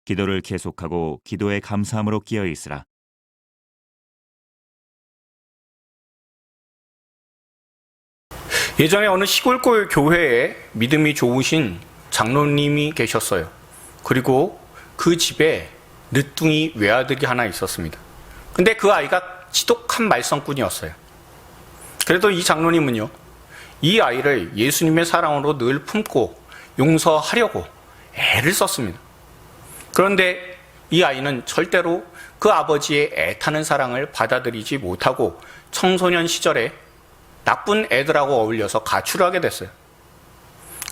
기도를 계속하고 기도에 감사함으로 끼어 있으라. 예전에 어느 시골 교회에 믿음이 좋으신 장로님이 계셨어요. 그리고 그 집에 늦둥이 외아들이 하나 있었습니다. 근데 그 아이가 지독한 말썽꾼이었어요. 그래도 이 장로님은요, 이 아이를 예수님의 사랑으로 늘 품고 용서하려고 애를 썼습니다. 그런데 이 아이는 절대로 그 아버지의 애타는 사랑을 받아들이지 못하고 청소년 시절에 나쁜 애들하고 어울려서 가출을 하게 됐어요.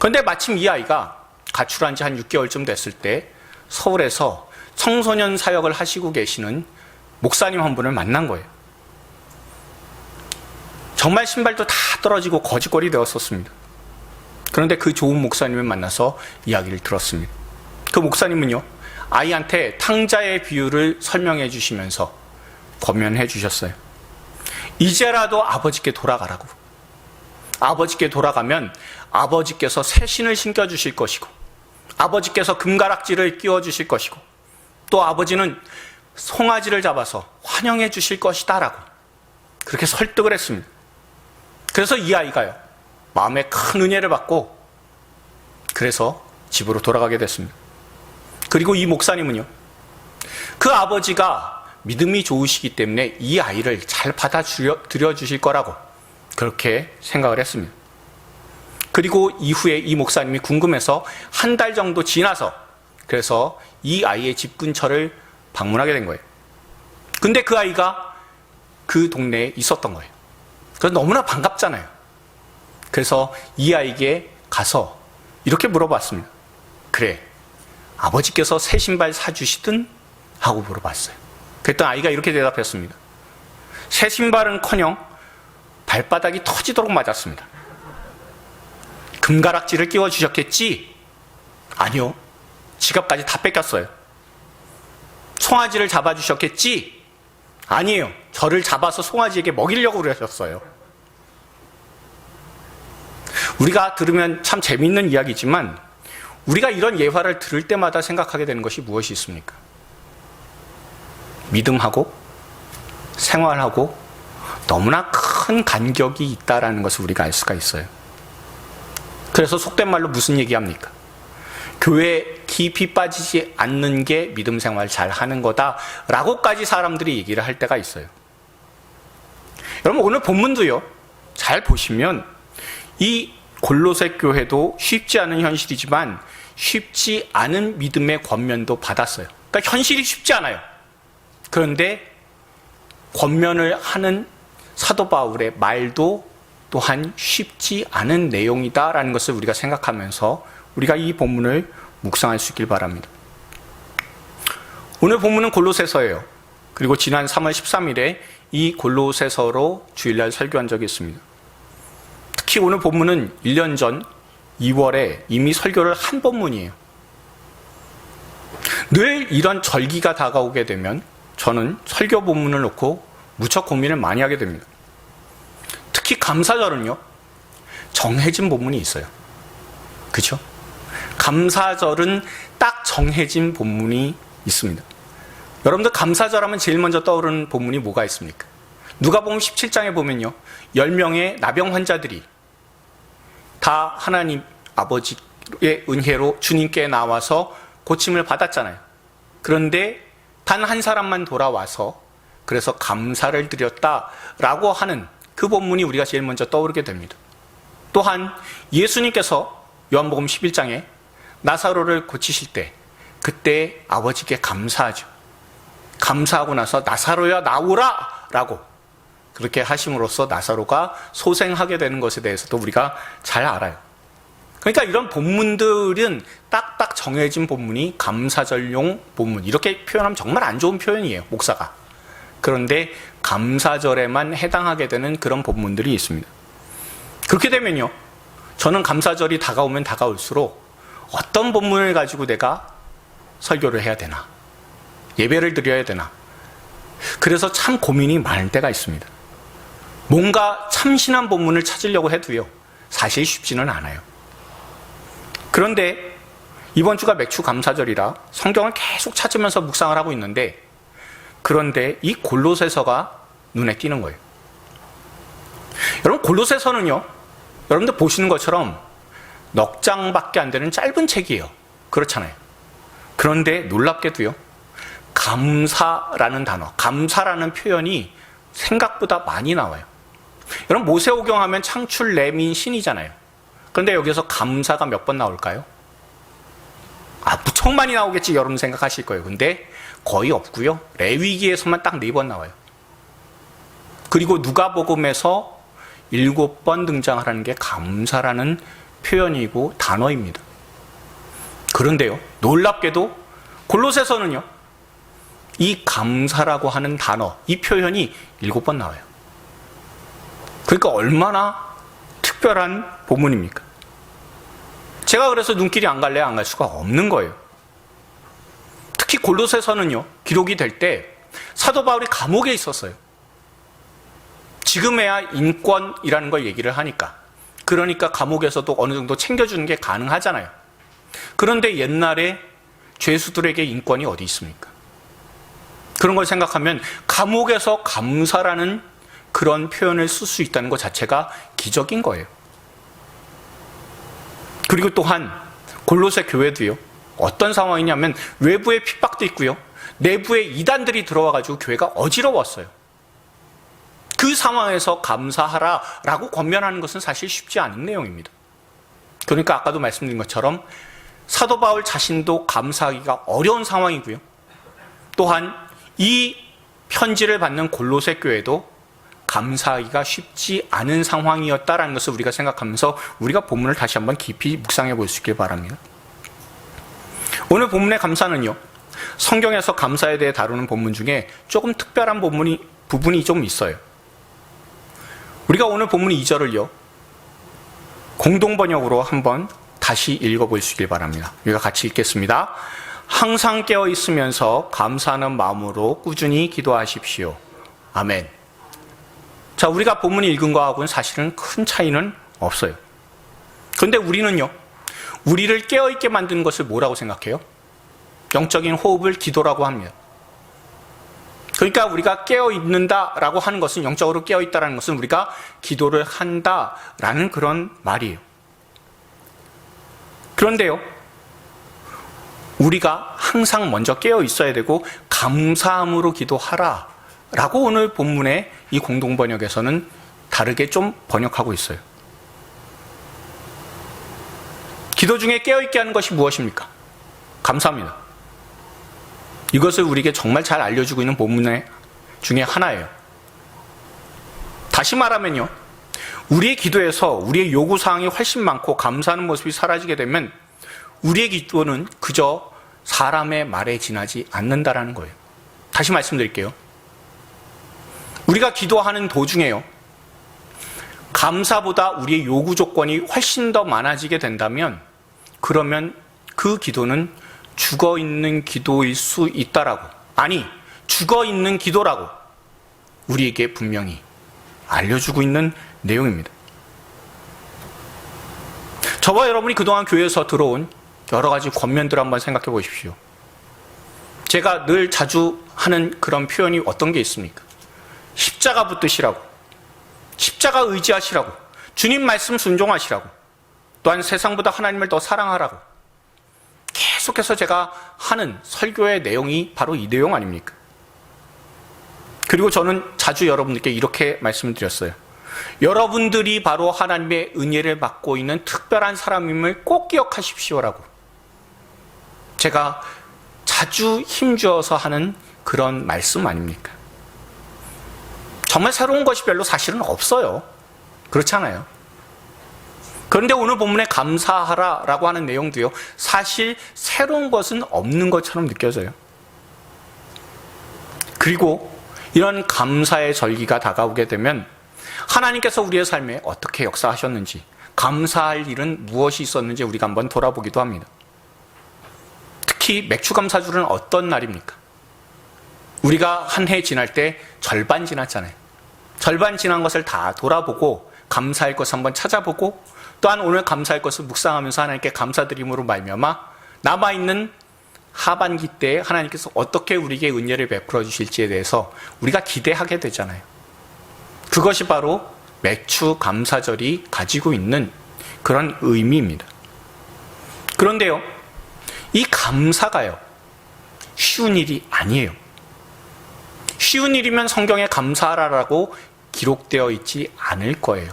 그런데 마침 이 아이가 가출한 지 한 6개월쯤 됐을 때 서울에서 청소년 사역을 하시고 계시는 목사님 한 분을 만난 거예요. 정말 신발도 다 떨어지고 거지꼴이 되었었습니다. 그런데 그 좋은 목사님을 만나서 이야기를 들었습니다. 그 목사님은요, 아이한테 탕자의 비유를 설명해 주시면서 권면해 주셨어요. 이제라도 아버지께 돌아가라고. 아버지께 돌아가면 아버지께서 새 신을 신겨주실 것이고, 아버지께서 금가락지를 끼워주실 것이고, 또 아버지는 송아지를 잡아서 환영해 주실 것이다 라고 그렇게 설득을 했습니다. 그래서 이 아이가요, 마음에 큰 은혜를 받고 그래서 집으로 돌아가게 됐습니다. 그리고 이 목사님은요, 그 아버지가 믿음이 좋으시기 때문에 이 아이를 잘 받아들여 주실 거라고 그렇게 생각을 했습니다. 그리고 이후에 이 목사님이 궁금해서 한 달 정도 지나서 그래서 이 아이의 집 근처를 방문하게 된 거예요. 근데 그 아이가 그 동네에 있었던 거예요. 그래서 너무나 반갑잖아요. 그래서 이 아이에게 가서 이렇게 물어봤습니다. 그래, 아버지께서 새 신발 사주시든? 하고 물어봤어요. 그랬더니 아이가 이렇게 대답했습니다. 새 신발은커녕 발바닥이 터지도록 맞았습니다. 금가락지를 끼워주셨겠지? 아니요, 지갑까지 다 뺏겼어요. 송아지를 잡아주셨겠지? 아니에요, 저를 잡아서 송아지에게 먹이려고 그러셨어요. 우리가 들으면 참 재미있는 이야기지만 우리가 이런 예화를 들을 때마다 생각하게 되는 것이 무엇이 있습니까? 믿음하고 생활하고 너무나 큰 간격이 있다는 것을 우리가 알 수가 있어요. 그래서 속된 말로 무슨 얘기합니까? 교회에 깊이 빠지지 않는 게 믿음 생활 잘 하는 거다라고까지 사람들이 얘기를 할 때가 있어요. 여러분, 오늘 본문도요, 잘 보시면 이 골로새 교회도 쉽지 않은 현실이지만 쉽지 않은 믿음의 권면도 받았어요. 그러니까 현실이 쉽지 않아요. 그런데 권면을 하는 사도 바울의 말도 또한 쉽지 않은 내용이다라는 것을 우리가 생각하면서 우리가 이 본문을 묵상할 수 있길 바랍니다. 오늘 본문은 골로새서예요. 그리고 지난 3월 13일에 이 골로새서로 주일날 설교한 적이 있습니다. 특히 오늘 본문은 1년 전 2월에 이미 설교를 한 본문이에요. 늘 이런 절기가 다가오게 되면 저는 설교 본문을 놓고 무척 고민을 많이 하게 됩니다. 특히 감사절은요, 정해진 본문이 있어요. 그렇죠? 감사절은 딱 정해진 본문이 있습니다. 여러분들 감사절 하면 제일 먼저 떠오르는 본문이 뭐가 있습니까? 누가복음 17장에 보면요, 10명의 나병 환자들이 다 하나님 아버지의 은혜로 주님께 나와서 고침을 받았잖아요. 그런데 단 한 사람만 돌아와서 그래서 감사를 드렸다라고 하는 그 본문이 우리가 제일 먼저 떠오르게 됩니다. 또한 예수님께서 요한복음 11장에 나사로를 고치실 때 그때 아버지께 감사하죠. 감사하고 나서 나사로야 나오라 라고 그렇게 하심으로써 나사로가 소생하게 되는 것에 대해서도 우리가 잘 알아요. 그러니까 이런 본문들은 딱딱 정해진 본문이 감사절용 본문, 이렇게 표현하면 정말 안 좋은 표현이에요, 목사가. 그런데 감사절에만 해당하게 되는 그런 본문들이 있습니다. 그렇게 되면요, 저는 감사절이 다가오면 다가올수록 어떤 본문을 가지고 내가 설교를 해야 되나, 예배를 드려야 되나, 그래서 참 고민이 많을 때가 있습니다. 뭔가 참신한 본문을 찾으려고 해도요, 사실 쉽지는 않아요. 그런데 이번 주가 맥주 감사절이라 성경을 계속 찾으면서 묵상을 하고 있는데, 그런데 이 골로새서가 눈에 띄는 거예요. 여러분, 골로새서는요, 여러분들 보시는 것처럼 넉 장밖에 안 되는 짧은 책이에요. 그렇잖아요. 그런데 놀랍게도요, 감사라는 단어, 감사라는 표현이 생각보다 많이 나와요. 여러분, 모세오경 하면 창출, 레민, 신이잖아요. 그런데 여기서 감사가 몇 번 나올까요? 무척 많이 나오겠지 여러분 생각하실 거예요. 근데 거의 없고요. 레위기에서만 딱 4번 나와요. 그리고 누가복음에서 7번 등장하는 게 감사라는 표현이고 단어입니다. 그런데요, 놀랍게도 골로새서는요, 이 감사라고 하는 단어, 이 표현이 7번 나와요. 그러니까 얼마나 특별한 본문입니까? 제가 그래서 눈길이 안 갈래야 안 갈 수가 없는 거예요. 특히 골로새서는요, 기록이 될 때 사도 바울이 감옥에 있었어요. 지금에야 인권이라는 걸 얘기를 하니까, 그러니까 감옥에서도 어느 정도 챙겨주는 게 가능하잖아요. 그런데 옛날에 죄수들에게 인권이 어디 있습니까? 그런 걸 생각하면 감옥에서 감사라는 그런 표현을 쓸 수 있다는 것 자체가 기적인 거예요. 그리고 또한 골로새 교회도요, 어떤 상황이냐면 외부에 핍박도 있고요, 내부에 이단들이 들어와가지고 교회가 어지러웠어요. 그 상황에서 감사하라라고 권면하는 것은 사실 쉽지 않은 내용입니다. 그러니까 아까도 말씀드린 것처럼 사도 바울 자신도 감사하기가 어려운 상황이고요, 또한 이 편지를 받는 골로새 교회도 감사하기가 쉽지 않은 상황이었다라는 것을 우리가 생각하면서 우리가 본문을 다시 한번 깊이 묵상해 볼 수 있길 바랍니다. 오늘 본문의 감사는요, 성경에서 감사에 대해 다루는 본문 중에 조금 특별한 부분이 좀 있어요. 우리가 오늘 본문 2절을요, 공동번역으로 한번 다시 읽어볼 수 있길 바랍니다. 우리가 같이 읽겠습니다. 항상 깨어 있으면서 감사하는 마음으로 꾸준히 기도하십시오. 아멘. 자, 우리가 본문을 읽은 거하고는 사실은 큰 차이는 없어요. 그런데 우리는요, 우리를 깨어있게 만드는 것을 뭐라고 생각해요? 영적인 호흡을 기도라고 합니다. 그러니까 우리가 깨어있는다라고 하는 것은, 영적으로 깨어있다라는 것은 우리가 기도를 한다라는 그런 말이에요. 그런데요, 우리가 항상 먼저 깨어있어야 되고 감사함으로 기도하라 라고 오늘 본문의 이 공동번역에서는 다르게 좀 번역하고 있어요. 기도 중에 깨어있게 하는 것이 무엇입니까? 감사합니다. 이것을 우리에게 정말 잘 알려주고 있는 본문 중에 하나예요. 다시 말하면요, 우리의 기도에서 우리의 요구사항이 훨씬 많고 감사하는 모습이 사라지게 되면 우리의 기도는 그저 사람의 말에 지나지 않는다라는 거예요. 다시 말씀드릴게요. 우리가 기도하는 도중에요, 감사보다 우리의 요구 조건이 훨씬 더 많아지게 된다면, 그러면 그 기도는 죽어있는 기도일 수 있다라고, 아니 죽어있는 기도라고 우리에게 분명히 알려주고 있는 내용입니다. 저와 여러분이 그동안 교회에서 들어온 여러 가지 권면들을 한번 생각해 보십시오. 제가 늘 자주 하는 그런 표현이 어떤 게 있습니까? 십자가 붙드시라고, 십자가 의지하시라고, 주님 말씀 순종하시라고, 또한 세상보다 하나님을 더 사랑하라고 계속해서 제가 하는 설교의 내용이 바로 이 내용 아닙니까? 그리고 저는 자주 여러분들께 이렇게 말씀드렸어요. 여러분들이 바로 하나님의 은혜를 받고 있는 특별한 사람임을 꼭 기억하십시오라고 제가 자주 힘주어서 하는 그런 말씀 아닙니까? 정말 새로운 것이 별로 사실은 없어요. 그렇잖아요. 그런데 오늘 본문에 감사하라라고 하는 내용도요, 사실 새로운 것은 없는 것처럼 느껴져요. 그리고 이런 감사의 절기가 다가오게 되면 하나님께서 우리의 삶에 어떻게 역사하셨는지, 감사할 일은 무엇이 있었는지 우리가 한번 돌아보기도 합니다. 특히 맥주감사절은 어떤 날입니까? 우리가 한 해 지날 때 절반 지났잖아요. 절반 지난 것을 다 돌아보고 감사할 것을 한번 찾아보고, 또한 오늘 감사할 것을 묵상하면서 하나님께 감사드림으로 말미암아 남아있는 하반기 때 하나님께서 어떻게 우리에게 은혜를 베풀어 주실지에 대해서 우리가 기대하게 되잖아요. 그것이 바로 매추 감사절이 가지고 있는 그런 의미입니다. 그런데요, 이 감사가요, 쉬운 일이 아니에요. 쉬운 일이면 성경에 감사하라라고 기록되어 있지 않을 거예요.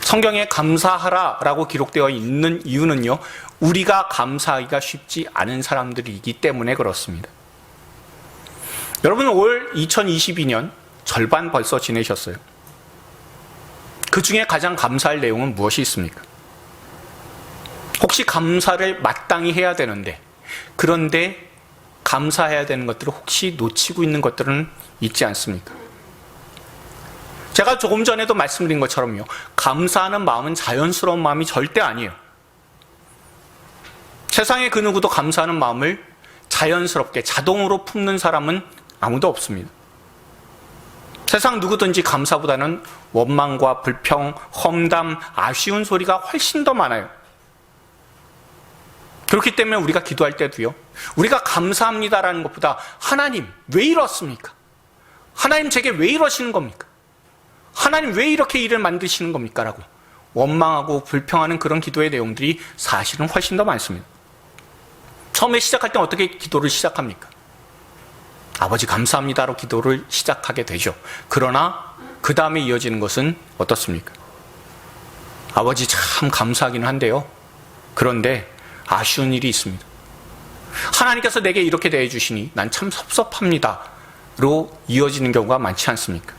성경에 감사하라라고 기록되어 있는 이유는요, 우리가 감사하기가 쉽지 않은 사람들이기 때문에 그렇습니다. 여러분, 올 2022년 절반 벌써 지내셨어요. 그 중에 가장 감사할 내용은 무엇이 있습니까? 혹시 감사를 마땅히 해야 되는데, 그런데 감사해야 되는 것들을 혹시 놓치고 있는 것들은 있지 않습니까? 제가 조금 전에도 말씀드린 것처럼요, 감사하는 마음은 자연스러운 마음이 절대 아니에요. 세상에 그 누구도 감사하는 마음을 자연스럽게 자동으로 품는 사람은 아무도 없습니다. 세상 누구든지 감사보다는 원망과 불평, 험담, 아쉬운 소리가 훨씬 더 많아요. 그렇기 때문에 우리가 기도할 때도요, 우리가 감사합니다라는 것보다 하나님 왜 이렇습니까? 하나님 제게 왜 이러시는 겁니까? 하나님 왜 이렇게 일을 만드시는 겁니까? 라고 원망하고 불평하는 그런 기도의 내용들이 사실은 훨씬 더 많습니다. 처음에 시작할 때 어떻게 기도를 시작합니까? 아버지 감사합니다로 기도를 시작하게 되죠. 그러나 그 다음에 이어지는 것은 어떻습니까? 아버지 참 감사하기는 한데요, 그런데 아쉬운 일이 있습니다. 하나님께서 내게 이렇게 대해주시니 난 참 섭섭합니다 로 이어지는 경우가 많지 않습니까?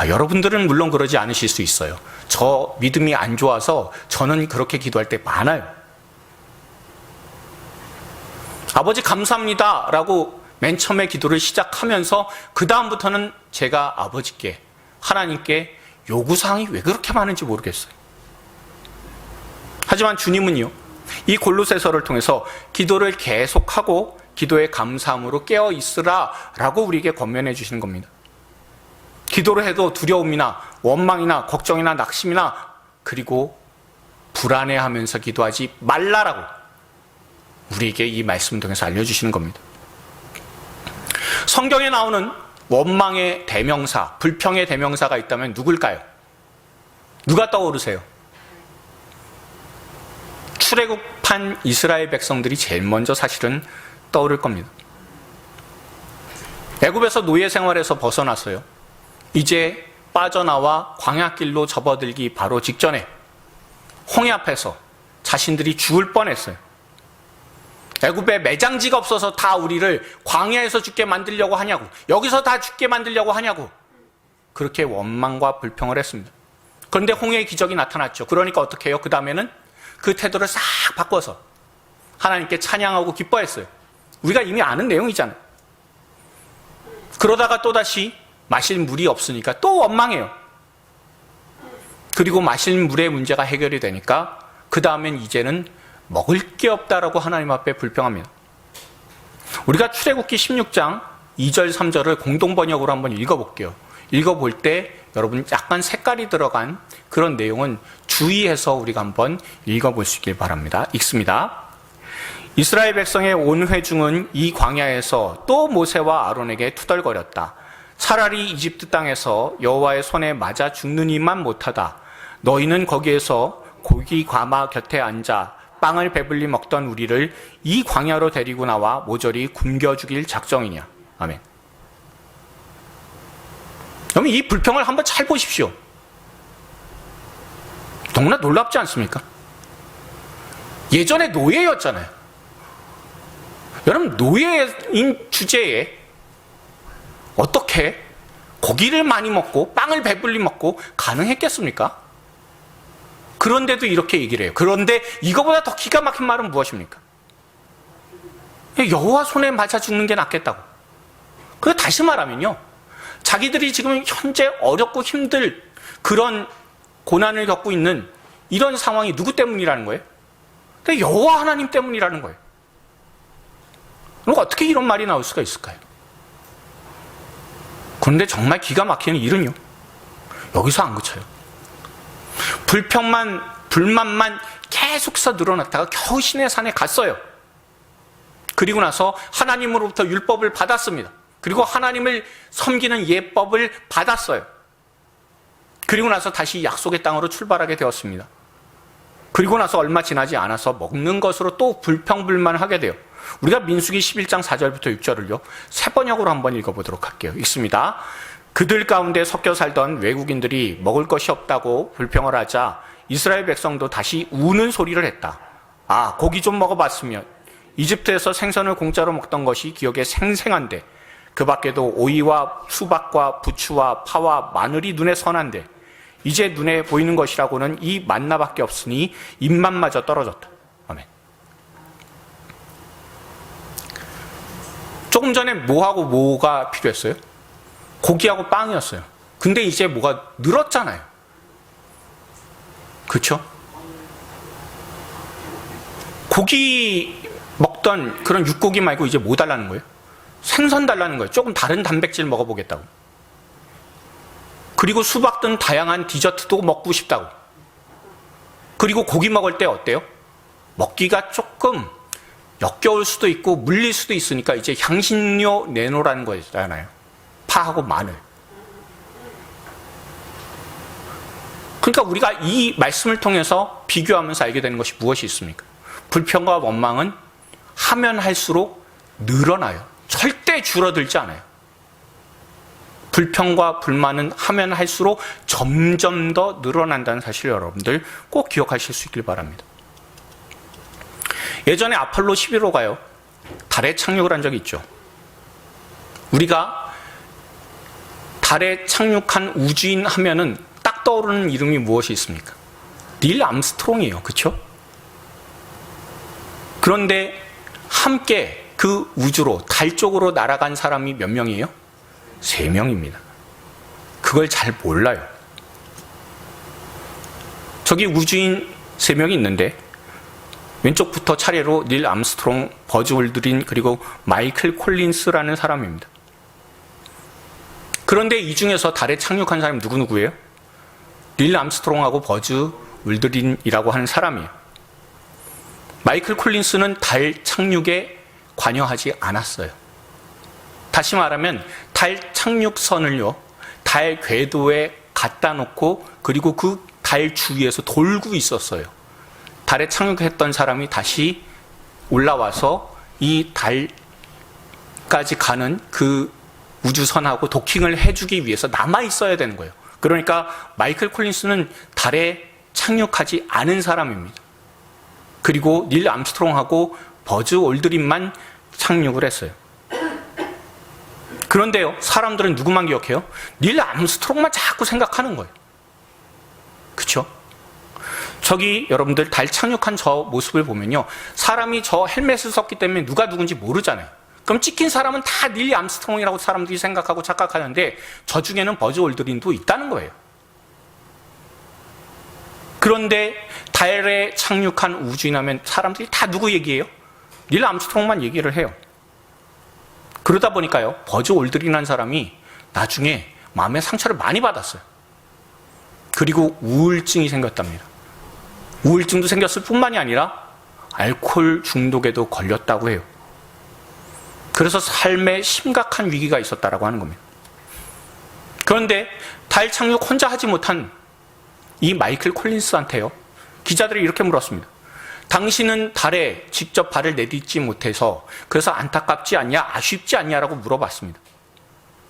여러분들은 물론 그러지 않으실 수 있어요. 저 믿음이 안 좋아서 저는 그렇게 기도할 때 많아요. 아버지 감사합니다 라고 맨 처음에 기도를 시작하면서 그 다음부터는 제가 아버지께, 하나님께 요구사항이 왜 그렇게 많은지 모르겠어요. 하지만 주님은요, 이 골로새서를 통해서 기도를 계속하고 기도의 감사함으로 깨어 있으라 라고 우리에게 권면해 주시는 겁니다. 기도를 해도 두려움이나 원망이나 걱정이나 낙심이나 그리고 불안해하면서 기도하지 말라라고 우리에게 이 말씀을 통해서 알려주시는 겁니다. 성경에 나오는 원망의 대명사, 불평의 대명사가 있다면 누굴까요? 누가 떠오르세요? 출애굽한 이스라엘 백성들이 제일 먼저 사실은 떠오를 겁니다. 애굽에서 노예 생활에서 벗어나서요, 이제 빠져나와 광야길로 접어들기 바로 직전에 홍해 앞에서 자신들이 죽을 뻔했어요. 애굽에 매장지가 없어서 다 우리를 광야에서 죽게 만들려고 하냐고, 여기서 다 죽게 만들려고 하냐고, 그렇게 원망과 불평을 했습니다. 그런데 홍해의 기적이 나타났죠. 그러니까 어떻게 해요? 그 다음에는 그 태도를 싹 바꿔서 하나님께 찬양하고 기뻐했어요. 우리가 이미 아는 내용이잖아요. 그러다가 또다시 마실 물이 없으니까 또 원망해요. 그리고 마실 물의 문제가 해결이 되니까 그 다음엔 이제는 먹을 게 없다라고 하나님 앞에 불평합니다. 우리가 출애굽기 16장 2절 3절을 공동번역으로 한번 읽어볼게요. 읽어볼 때 여러분 약간 색깔이 들어간 그런 내용은 주의해서 우리가 한번 읽어볼 수 있길 바랍니다. 읽습니다. 이스라엘 백성의 온 회중은 이 광야에서 또 모세와 아론에게 투덜거렸다. 차라리 이집트 땅에서 여호와의 손에 맞아 죽느니만 못하다. 너희는 거기에서 고기 과마 곁에 앉아 빵을 배불리 먹던 우리를 이 광야로 데리고 나와 모조리 굶겨 죽일 작정이냐. 아멘. 그럼 이 불평을 한번 잘 보십시오. 너무나 놀랍지 않습니까? 예전에 노예였잖아요. 여러분, 노예인 주제에 어떻게 고기를 많이 먹고 빵을 배불리 먹고 가능했겠습니까? 그런데도 이렇게 얘기를 해요. 그런데 이거보다 더 기가 막힌 말은 무엇입니까? 여호와 손에 맞아 죽는 게 낫겠다고. 그래서 다시 말하면요, 자기들이 지금 현재 어렵고 힘들 그런 고난을 겪고 있는 이런 상황이 누구 때문이라는 거예요? 여호와 하나님 때문이라는 거예요. 그럼 어떻게 이런 말이 나올 수가 있을까요? 그런데 정말 기가 막히는 일은요, 여기서 안 그쳐요. 불평만, 불만만 계속해서 늘어났다가 겨우 시내산에 갔어요. 그리고 나서 하나님으로부터 율법을 받았습니다. 그리고 하나님을 섬기는 예법을 받았어요. 그리고 나서 다시 약속의 땅으로 출발하게 되었습니다. 그리고 나서 얼마 지나지 않아서 먹는 것으로 또 불평불만하게 돼요. 우리가 민수기 11장 4절부터 6절을요. 세 번역으로 한번 읽어보도록 할게요. 읽습니다. 그들 가운데 섞여 살던 외국인들이 먹을 것이 없다고 불평을 하자 이스라엘 백성도 다시 우는 소리를 했다. 아, 고기 좀 먹어봤으면 이집트에서 생선을 공짜로 먹던 것이 기억에 생생한데 그 밖에도 오이와 수박과 부추와 파와 마늘이 눈에 선한데 이제 눈에 보이는 것이라고는 이 만나밖에 없으니 입맛마저 떨어졌다. 아멘. 조금 전에 뭐하고 뭐가 필요했어요? 고기하고 빵이었어요. 근데 이제 뭐가 늘었잖아요. 그렇죠? 고기 먹던 그런 육고기 말고 이제 뭐 달라는 거예요? 생선 달라는 거예요. 조금 다른 단백질 먹어보겠다고. 그리고 수박 등 다양한 디저트도 먹고 싶다고. 그리고 고기 먹을 때 어때요? 먹기가 조금 역겨울 수도 있고 물릴 수도 있으니까 이제 향신료 내놓으라는 거잖아요. 파하고 마늘. 그러니까 우리가 이 말씀을 통해서 비교하면서 알게 되는 것이 무엇이 있습니까? 불평과 원망은 하면 할수록 늘어나요. 절대 줄어들지 않아요. 불평과 불만은 하면 할수록 점점 더 늘어난다는 사실 여러분들 꼭 기억하실 수 있길 바랍니다. 예전에 아폴로 11호가요. 달에 착륙을 한 적이 있죠. 우리가 달에 착륙한 우주인 하면은 딱 떠오르는 이름이 무엇이 있습니까? 닐 암스트롱이에요. 그렇죠? 그런데 함께 그 우주로 달 쪽으로 날아간 사람이 몇 명이에요? 3명입니다. 그걸 잘 몰라요. 저기 우주인 3명이 있는데 왼쪽부터 차례로 닐 암스트롱, 버즈 올드린 그리고 마이클 콜린스라는 사람입니다. 그런데 이 중에서 달에 착륙한 사람이 누구예요? 닐 암스트롱하고 버즈 올드린이라고 하는 사람이에요. 마이클 콜린스는 달 착륙에 관여하지 않았어요. 다시 말하면 달 착륙선을요, 달 궤도에 갖다 놓고 그리고 그 달 주위에서 돌고 있었어요. 달에 착륙했던 사람이 다시 올라와서 이 달까지 가는 그 우주선하고 도킹을 해주기 위해서 남아 있어야 되는 거예요. 그러니까 마이클 콜린스는 달에 착륙하지 않은 사람입니다. 그리고 닐 암스트롱하고 버즈 올드린만 착륙을 했어요. 그런데요, 사람들은 누구만 기억해요? 닐 암스트롱만 자꾸 생각하는 거예요. 그렇죠? 저기 여러분들 달 착륙한 저 모습을 보면요, 사람이 저 헬멧을 썼기 때문에 누가 누군지 모르잖아요. 그럼 찍힌 사람은 다 닐 암스트롱이라고 사람들이 생각하고 착각하는데 저 중에는 버즈 올드린도 있다는 거예요. 그런데 달에 착륙한 우주인 하면 사람들이 다 누구 얘기해요? 닐 암스트롱만 얘기를 해요. 그러다 보니까요, 버즈 올드린이라는 사람이 나중에 마음의 상처를 많이 받았어요. 그리고 우울증이 생겼답니다. 우울증도 생겼을 뿐만이 아니라 알코올 중독에도 걸렸다고 해요. 그래서 삶에 심각한 위기가 있었다라고 하는 겁니다. 그런데 달 착륙 혼자 하지 못한 이 마이클 콜린스한테요, 기자들이 이렇게 물었습니다. 당신은 달에 직접 발을 내딛지 못해서 그래서 안타깝지 않냐, 아쉽지 않냐라고 물어봤습니다.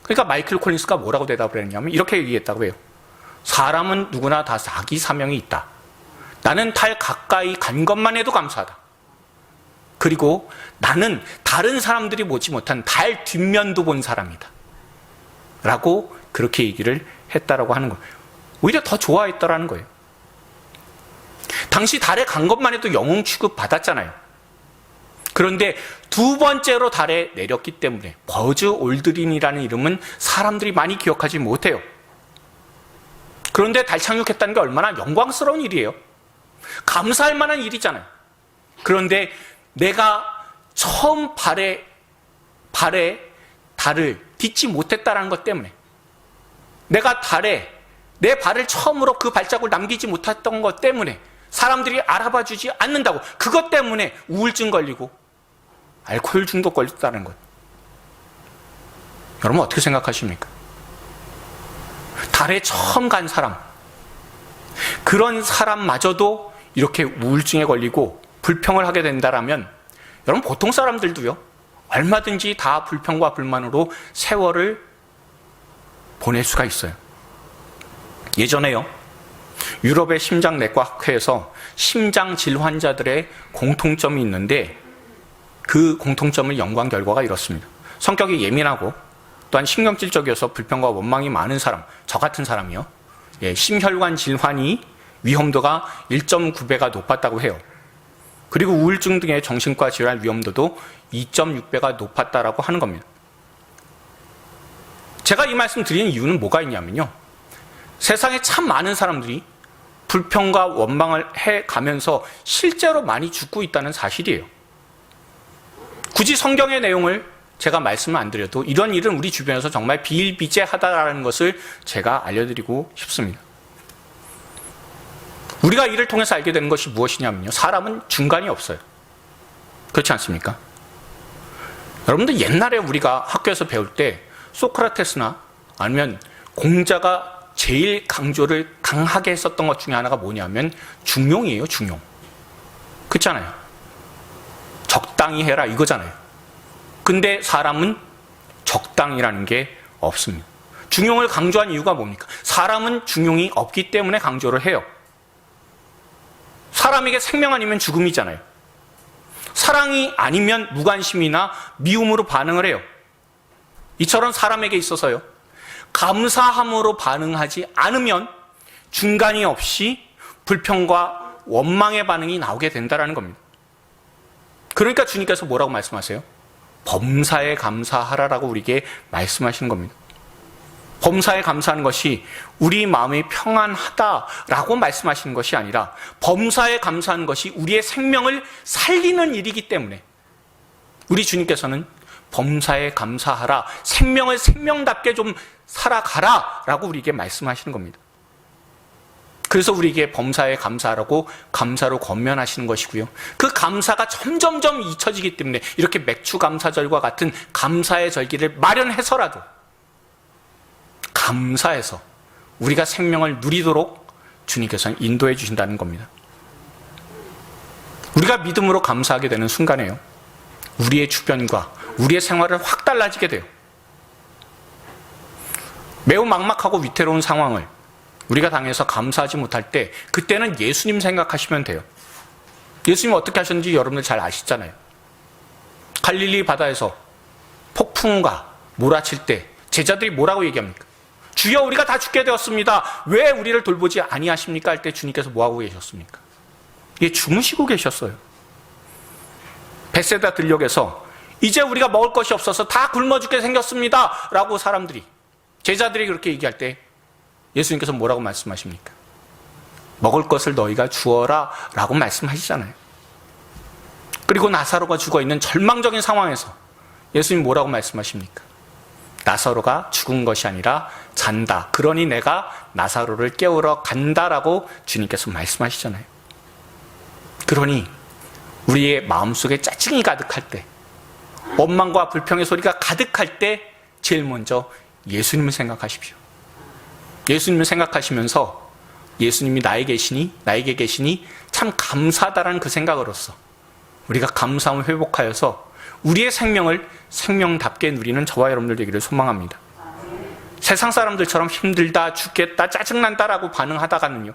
그러니까 마이클 콜린스가 뭐라고 대답을 했냐면 이렇게 얘기했다고 해요. 사람은 누구나 다 자기 사명이 있다. 나는 달 가까이 간 것만 해도 감사하다. 그리고 나는 다른 사람들이 보지 못한 달 뒷면도 본 사람이다. 라고 그렇게 얘기를 했다라고 하는 거예요. 오히려 더 좋아했다라는 거예요. 당시 달에 간 것만 해도 영웅 취급 받았잖아요. 그런데 두 번째로 달에 내렸기 때문에 버즈 올드린이라는 이름은 사람들이 많이 기억하지 못해요. 그런데 달 착륙했다는 게 얼마나 영광스러운 일이에요. 감사할 만한 일이잖아요. 그런데 내가 처음 발에 달을 딛지 못했다는 것 때문에, 내가 달에 내 발을 처음으로 그 발자국을 남기지 못했던 것 때문에 사람들이 알아봐 주지 않는다고. 그것 때문에 우울증 걸리고 알코올 중독 걸렸다는 것. 여러분 어떻게 생각하십니까? 달에 처음 간 사람, 그런 사람마저도 이렇게 우울증에 걸리고 불평을 하게 된다라면 여러분 보통 사람들도요 얼마든지 다 불평과 불만으로 세월을 보낼 수가 있어요. 예전에요 유럽의 심장내과학회에서 심장질 환자들의 공통점이 있는데 그 공통점을 연구한 결과가 이렇습니다. 성격이 예민하고 또한 신경질적이어서 불평과 원망이 많은 사람, 저 같은 사람이요, 심혈관 질환이 위험도가 1.9배가 높았다고 해요. 그리고 우울증 등의 정신과 질환 위험도도 2.6배가 높았다라고 하는 겁니다. 제가 이 말씀 드리는 이유는 뭐가 있냐면요, 세상에 참 많은 사람들이 불평과 원망을 해가면서 실제로 많이 죽고 있다는 사실이에요. 굳이 성경의 내용을 제가 말씀을 안 드려도 이런 일은 우리 주변에서 정말 비일비재하다라는 것을 제가 알려드리고 싶습니다. 우리가 이를 통해서 알게 되는 것이 무엇이냐면요, 사람은 중간이 없어요. 그렇지 않습니까? 여러분들 옛날에 우리가 학교에서 배울 때 소크라테스나 아니면 공자가 제일 강조를 강하게 했었던 것 중에 하나가 뭐냐면 중용이에요. 중용. 그렇잖아요. 적당히 해라 이거잖아요. 근데 사람은 적당이라는 게 없습니다. 중용을 강조한 이유가 뭡니까? 사람은 중용이 없기 때문에 강조를 해요. 사람에게 생명 아니면 죽음이잖아요. 사랑이 아니면 무관심이나 미움으로 반응을 해요. 이처럼 사람에게 있어서요, 감사함으로 반응하지 않으면 중간이 없이 불평과 원망의 반응이 나오게 된다는 겁니다. 그러니까 주님께서 뭐라고 말씀하세요? 범사에 감사하라라고 우리에게 말씀하시는 겁니다. 범사에 감사하는 것이 우리 마음이 평안하다라고 말씀하시는 것이 아니라 범사에 감사하는 것이 우리의 생명을 살리는 일이기 때문에 우리 주님께서는 범사에 감사하라, 생명을 생명답게 좀 살아가라 라고 우리에게 말씀하시는 겁니다. 그래서 우리에게 범사에 감사하라고 감사로 권면하시는 것이고요, 그 감사가 점점점 잊혀지기 때문에 이렇게 맥추감사절과 같은 감사의 절기를 마련해서라도 감사해서 우리가 생명을 누리도록 주님께서는 인도해 주신다는 겁니다. 우리가 믿음으로 감사하게 되는 순간에요, 우리의 주변과 우리의 생활은 확 달라지게 돼요. 매우 막막하고 위태로운 상황을 우리가 당해서 감사하지 못할 때 그때는 예수님 생각하시면 돼요. 예수님 어떻게 하셨는지 여러분들 잘 아시잖아요. 갈릴리 바다에서 폭풍우가 몰아칠 때 제자들이 뭐라고 얘기합니까? 주여 우리가 다 죽게 되었습니다. 왜 우리를 돌보지 아니하십니까? 할 때 주님께서 뭐하고 계셨습니까? 예, 주무시고 계셨어요. 베세다 들녘에서 이제 우리가 먹을 것이 없어서 다 굶어 죽게 생겼습니다 라고 제자들이 그렇게 얘기할 때 예수님께서 뭐라고 말씀하십니까? 먹을 것을 너희가 주어라 라고 말씀하시잖아요. 그리고 나사로가 죽어있는 절망적인 상황에서 예수님 뭐라고 말씀하십니까? 나사로가 죽은 것이 아니라 잔다. 그러니 내가 나사로를 깨우러 간다라고 주님께서 말씀하시잖아요. 그러니 우리의 마음속에 짜증이 가득할 때, 원망과 불평의 소리가 가득할 때 제일 먼저 예수님을 생각하십시오. 예수님을 생각하시면서 예수님이 나에게 계시니 참 감사하다라는 그 생각으로서 우리가 감사함을 회복하여서 우리의 생명을 생명답게 누리는 저와 여러분들 되기를 소망합니다. 세상 사람들처럼 힘들다, 죽겠다, 짜증난다라고 반응하다가는요,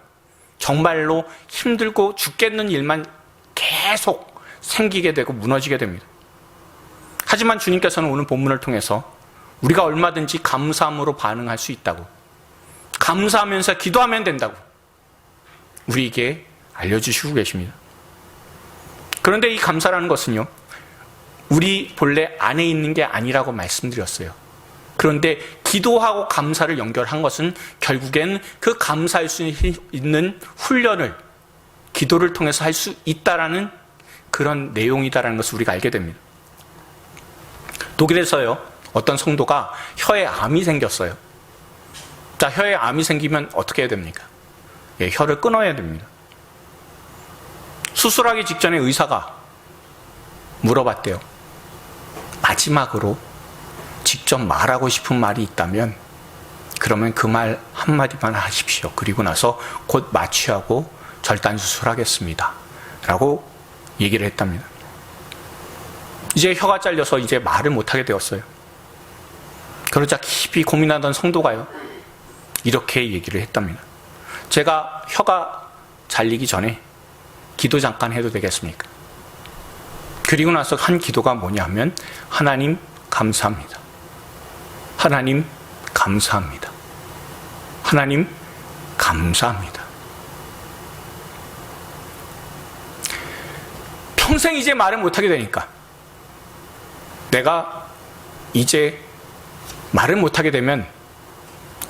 정말로 힘들고 죽겠는 일만 계속 생기게 되고 무너지게 됩니다. 하지만 주님께서는 오늘 본문을 통해서 우리가 얼마든지 감사함으로 반응할 수 있다고, 감사하면서 기도하면 된다고 우리에게 알려주시고 계십니다. 그런데 이 감사라는 것은요, 우리 본래 안에 있는 게 아니라고 말씀드렸어요. 그런데 기도하고 감사를 연결한 것은 결국엔 그 감사할 수 있는 훈련을 기도를 통해서 할 수 있다라는 그런 내용이다라는 것을 우리가 알게 됩니다. 독일에서요, 어떤 성도가 혀에 암이 생겼어요. 자, 혀에 암이 생기면 어떻게 해야 됩니까? 예, 혀를 끊어야 됩니다. 수술하기 직전에 의사가 물어봤대요. 마지막으로 직접 말하고 싶은 말이 있다면 그러면 그 말 한마디만 하십시오. 그리고 나서 곧 마취하고 절단 수술하겠습니다. 라고 얘기를 했답니다. 이제 혀가 잘려서 이제 말을 못하게 되었어요. 그러자 깊이 고민하던 성도가요, 이렇게 얘기를 했답니다. 제가 혀가 잘리기 전에 기도 잠깐 해도 되겠습니까? 그리고 나서 한 기도가 뭐냐면, 하나님 감사합니다. 하나님 감사합니다. 하나님 감사합니다. 평생 이제 말을 못하게 되니까 내가 이제 말을 못하게 되면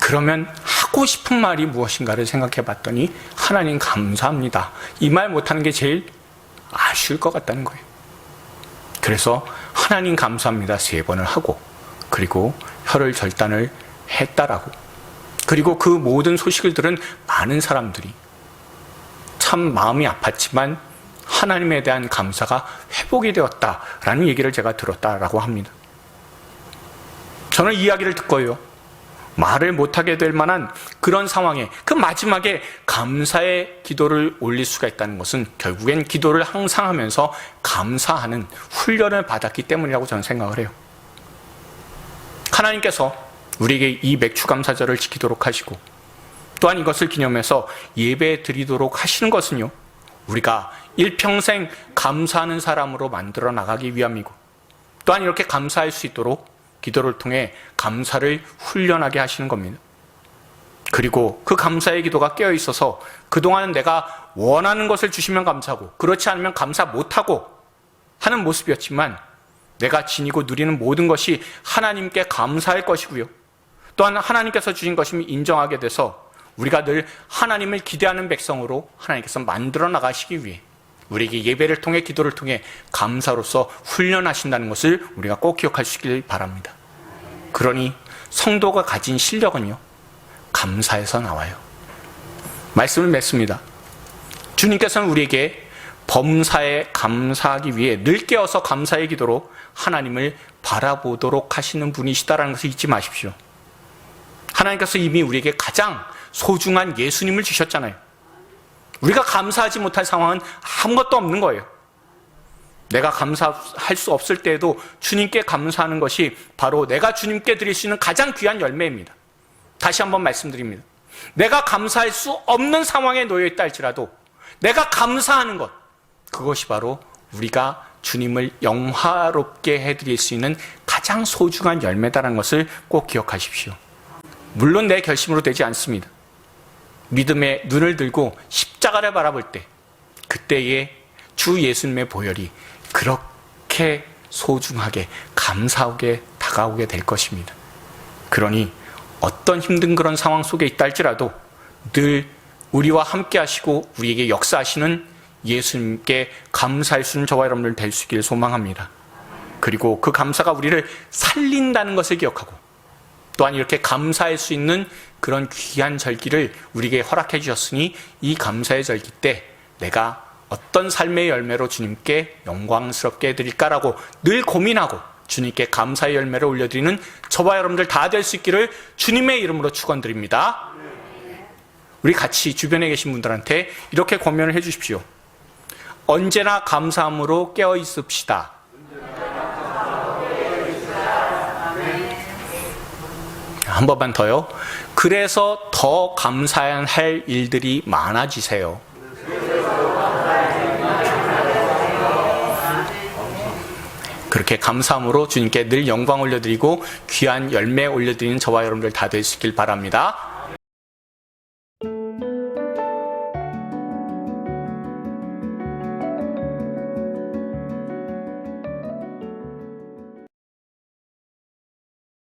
그러면 하고 싶은 말이 무엇인가를 생각해 봤더니 하나님 감사합니다. 이 말 못하는 게 제일 아쉬울 것 같다는 거예요. 그래서 하나님 감사합니다 3번을 하고, 그리고 혀를 절단을 했다라고. 그리고 그 모든 소식을 들은 많은 사람들이 참 마음이 아팠지만 하나님에 대한 감사가 회복이 되었다라는 얘기를 제가 들었다라고 합니다. 저는 이 이야기를 듣고요, 말을 못하게 될 만한 그런 상황에 그 마지막에 감사의 기도를 올릴 수가 있다는 것은 결국엔 기도를 항상 하면서 감사하는 훈련을 받았기 때문이라고 저는 생각을 해요. 하나님께서 우리에게 이 맥추감사절을 지키도록 하시고 또한 이것을 기념해서 예배 드리도록 하시는 것은요, 우리가 일평생 감사하는 사람으로 만들어 나가기 위함이고, 또한 이렇게 감사할 수 있도록 기도를 통해 감사를 훈련하게 하시는 겁니다. 그리고 그 감사의 기도가 깨어 있어서 그동안 내가 원하는 것을 주시면 감사하고 그렇지 않으면 감사 못하고 하는 모습이었지만, 내가 지니고 누리는 모든 것이 하나님께 감사할 것이고요, 또한 하나님께서 주신 것임을 인정하게 돼서 우리가 늘 하나님을 기대하는 백성으로 하나님께서 만들어 나가시기 위해 우리에게 예배를 통해 기도를 통해 감사로서 훈련하신다는 것을 우리가 꼭 기억할 수 있길 바랍니다. 그러니 성도가 가진 실력은요, 감사에서 나와요. 말씀을 맺습니다. 주님께서는 우리에게 범사에 감사하기 위해 늘 깨어서 감사의 기도로 하나님을 바라보도록 하시는 분이시다라는 것을 잊지 마십시오. 하나님께서 이미 우리에게 가장 소중한 예수님을 주셨잖아요. 우리가 감사하지 못할 상황은 아무것도 없는 거예요. 내가 감사할 수 없을 때에도 주님께 감사하는 것이 바로 내가 주님께 드릴 수 있는 가장 귀한 열매입니다. 다시 한번 말씀드립니다. 내가 감사할 수 없는 상황에 놓여 있다 할지라도 내가 감사하는 것, 그것이 바로 우리가 주님을 영화롭게 해드릴 수 있는 가장 소중한 열매다라는 것을 꼭 기억하십시오. 물론 내 결심으로 되지 않습니다. 믿음의 눈을 들고 십자가를 바라볼 때, 그때의 주 예수님의 보혈이 그렇게 소중하게 감사하게 다가오게 될 것입니다. 그러니 어떤 힘든 그런 상황 속에 있다 할지라도 늘 우리와 함께 하시고 우리에게 역사하시는 예수님께 감사할 수 있는 저와 여러분들 될 수 있기를 소망합니다. 그리고 그 감사가 우리를 살린다는 것을 기억하고, 또한 이렇게 감사할 수 있는 그런 귀한 절기를 우리에게 허락해 주셨으니 이 감사의 절기 때 내가 어떤 삶의 열매로 주님께 영광스럽게 해드릴까라고 늘 고민하고 주님께 감사의 열매를 올려드리는 저와 여러분들 다 될 수 있기를 주님의 이름으로 축원드립니다. 우리 같이 주변에 계신 분들한테 이렇게 권면을 해 주십시오. 언제나 감사함으로 깨어 있읍시다. 한 번만 더요. 그래서 더 감사해야 할 일들이 많아지세요. 그렇게 감사함으로 주님께 늘 영광 올려드리고 귀한 열매 올려드리는 저와 여러분들 다 될 수 있길 바랍니다.